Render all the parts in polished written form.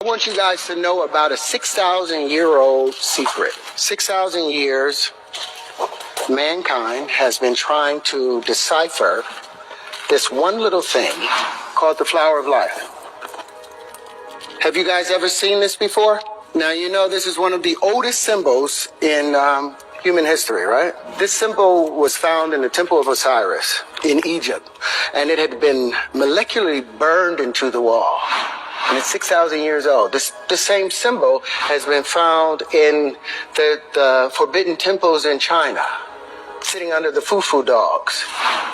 I want you guys to know about a 6,000-year-old secret. 6,000 years, mankind has been trying to decipher this one little thing called the flower of life. Have you guys ever seen this before? Now, you know this is one of the oldest symbols in human history, right? This symbol was found in the Temple of Osiris in Egypt, and it had been molecularly burned into the wall. And it's 6,000 years old. The same symbol has been found in the forbidden temples in China, sitting under the fufu dogs.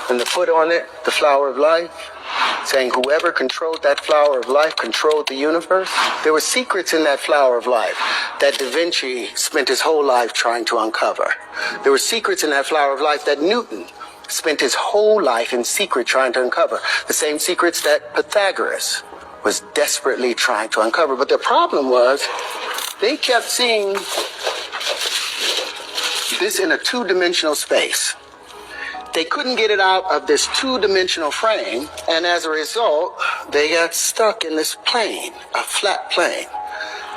And the foot on it, the flower of life, saying whoever controlled that flower of life controlled the universe. There were secrets in that flower of life that Da Vinci spent his whole life trying to uncover. There were secrets in that flower of life that Newton spent his whole life in secret trying to uncover. The same secrets that Pythagoras was desperately trying to uncover. But the problem was they kept seeing this in a two-dimensional space. They couldn't get it out of this two-dimensional frame, and as a result, they got stuck in this plane, a flat plane.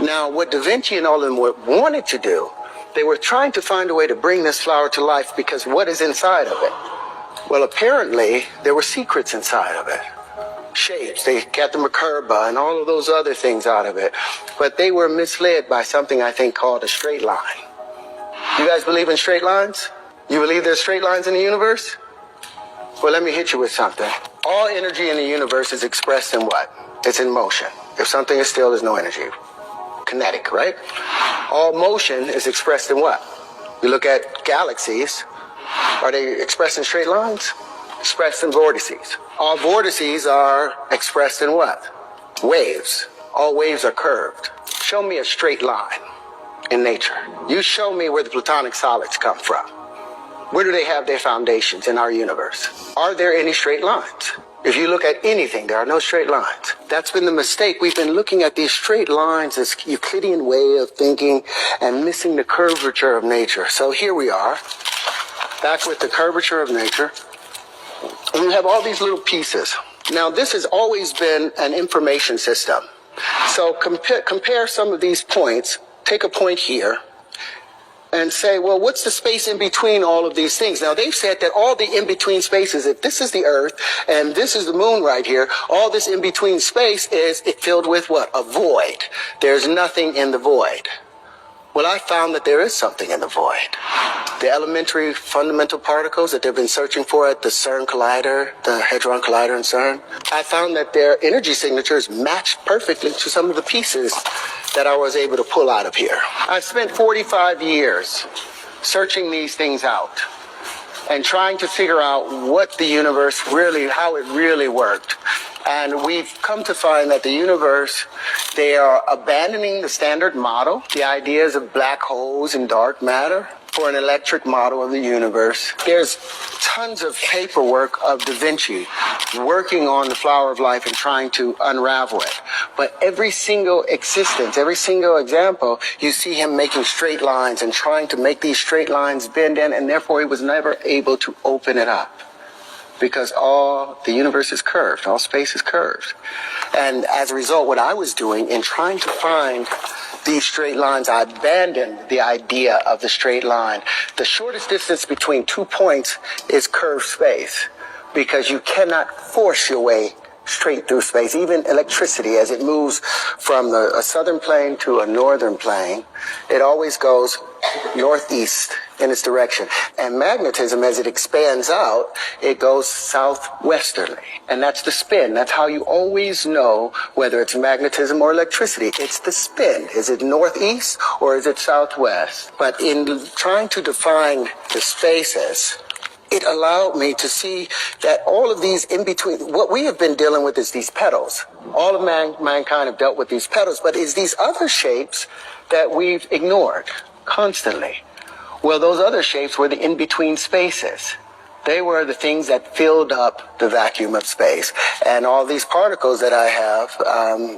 Now, what Da Vinci and all of them wanted to do, they were trying to find a way to bring this flower to life, because what is inside of it? Well, apparently, there were secrets inside of it. Shapes, they got the Merkaba and all of those other things out of it. But they were misled by something I think called a straight line. You guys believe in straight lines? You believe there's straight lines in the universe? Well, let me hit you with something. All energy in the universe is expressed in what? It's in motion. If something is still, there's no energy. Kinetic, right? All motion is expressed in what? You look at galaxies. Are they expressed in straight lines? Expressed in vortices. All vortices are expressed in what? Waves. All waves are curved. Show me a straight line in nature. You show me where the platonic solids come from. Where do they have their foundations in our universe? Are there any straight lines? If you look at anything, there are no straight lines. That's been the mistake. We've been looking at these straight lines, this Euclidean way of thinking, and missing the curvature of nature. So here we are, back with the curvature of nature. And you have all these little pieces. Now, this has always been an information system. So compare some of these points. Take a point here and say, well, what's the space in between all of these things? Now, they've said that all the in-between spaces, if this is the Earth and this is the moon right here, all this in-between space is filled with what? A void. There's nothing in the void. Well, I found that there is something in the void. The elementary fundamental particles that they've been searching for at the CERN Collider, the Hadron Collider in CERN, I found that their energy signatures matched perfectly to some of the pieces that I was able to pull out of here. I spent 45 years searching these things out and trying to figure out what the universe really, how it really worked. And we've come to find that the universe, they are abandoning the standard model, the ideas of black holes and dark matter, for an electric model of the universe. There's tons of paperwork of Da Vinci working on the flower of life and trying to unravel it. But every single existence, every single example, you see him making straight lines and trying to make these straight lines bend in, and therefore he was never able to open it up. Because all the universe is curved, all space is curved. And as a result, what I was doing in trying to find these straight lines, I abandoned the idea of the straight line. The shortest distance between 2 points is curved space, because you cannot force your way straight through space. Even electricity, as it moves from a southern plane to a northern plane, it always goes northeast in its direction. And magnetism, as it expands out, it goes southwesterly. And that's the spin. That's how you always know whether it's magnetism or electricity. It's the spin. Is it northeast or is it southwest? But in trying to define the spaces, it allowed me to see that all of these in between, what we have been dealing with is these petals. All of mankind have dealt with these petals, but it's these other shapes that we've ignored constantly. Well, those other shapes were the in-between spaces. They were the things that filled up the vacuum of space. And all these particles that I have,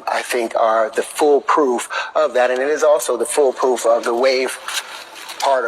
I think are the full proof of that. And it is also the full proof of the wave particle.